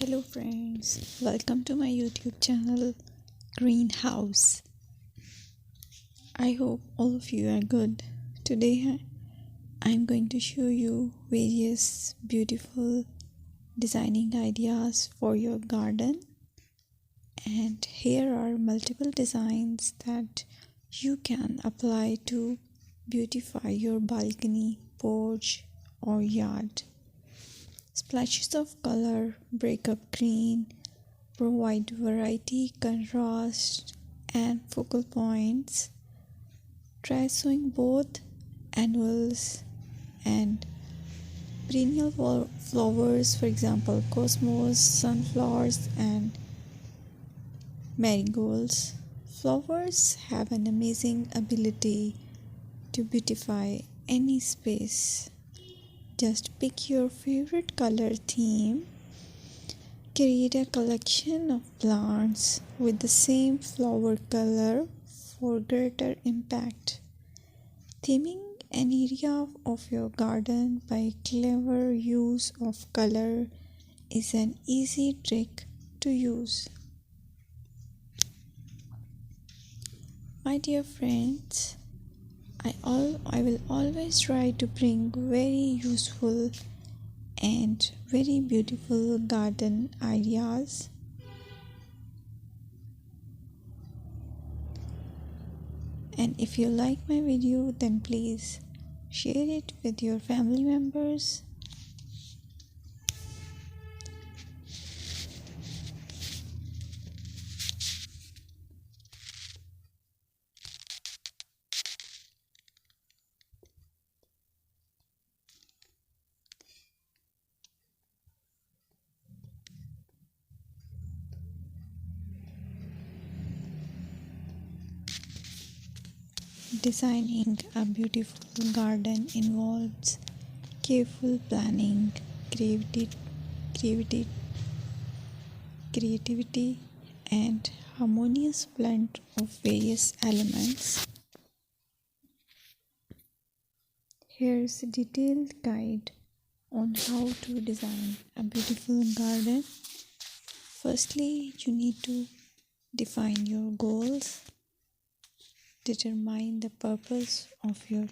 Hello friends, welcome to my YouTube channel Greenhouse. I hope all of you are good. Today I'm going to show you various beautiful designing ideas for your garden, and here are multiple designs that you can apply to beautify your balcony, porch or yard. Splashes of color break up green, provide variety, contrast, and focal points. Try sowing both annuals and perennial flowers, for example, cosmos, sunflowers, and marigolds. Flowers have an amazing ability to beautify any space. Just pick your favorite color theme. Create a collection of plants with the same flower color for greater impact. Theming an area of your garden by clever use of color is an easy trick to use. My dear friends, I will always try to bring very useful and very beautiful garden ideas. And if you like my video, then please share it with your family members. Designing a beautiful garden involves careful planning, creativity, creativity, and harmonious blend of various elements. Here's a detailed guide on how to design a beautiful garden. Firstly, you need to define your goals. Determine the purpose of your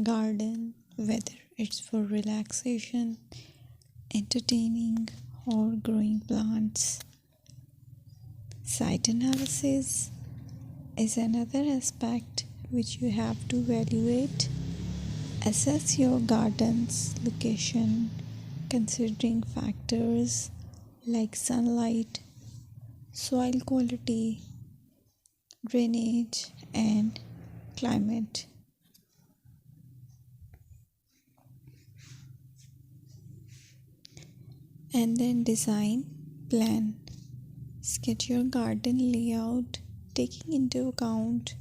garden, whether it's for relaxation, entertaining, or growing plants. Site analysis is another aspect which you have to evaluate. Assess your garden's location, considering factors like sunlight, soil quality, drainage, and climate. And then design plan. Sketch your garden layout, taking into account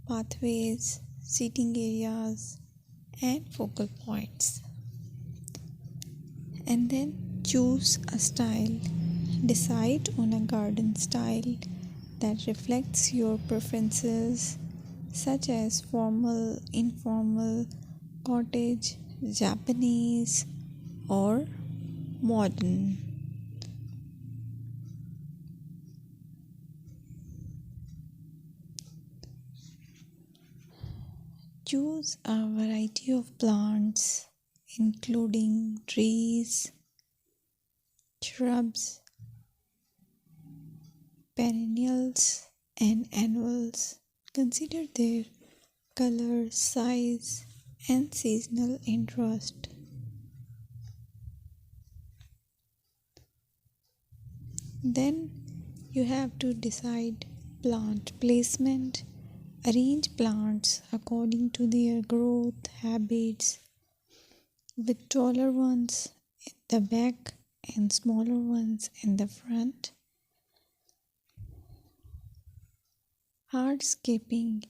pathways, seating areas, and focal points. And then choose a style. Decide on a garden style that reflects your preferences, such as formal, informal, cottage, Japanese, or modern. Choose a variety of plants, including trees, shrubs, perennials, and annuals. Consider their color, size, and seasonal interest. Then you have to decide plant placement. Arrange plants according to their growth habits, with taller ones in the back and smaller ones in the front. Hardscaping.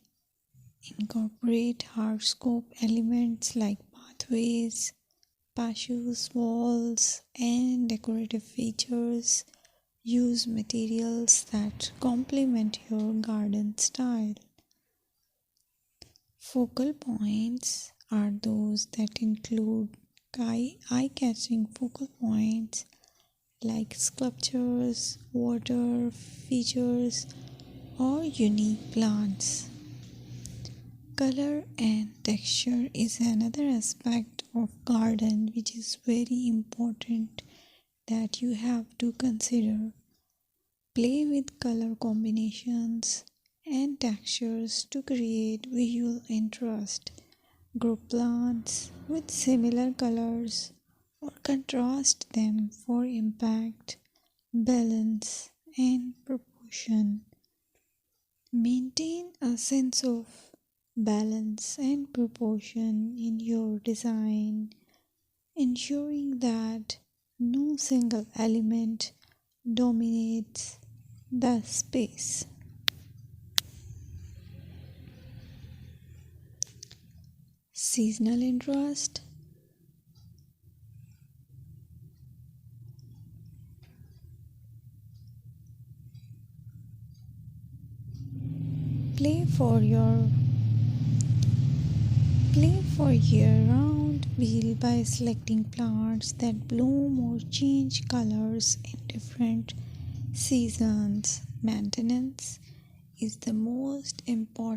Incorporate hardscape elements like pathways, patios, walls, and decorative features. Use materials that complement your garden style. Focal points are those that include eye-catching focal points like sculptures, water features, or unique plants. Color and texture is another aspect of garden which is very important that you have to consider. Play with color combinations and textures to create visual interest. Group plants with similar colors or contrast them for impact, balance, and proportion. Maintain a sense of balance and proportion in your design, ensuring that no single element dominates the space. Seasonal interest. Play for your Play for year-round wheel by selecting plants that bloom or change colors in different seasons. Maintenance is the most important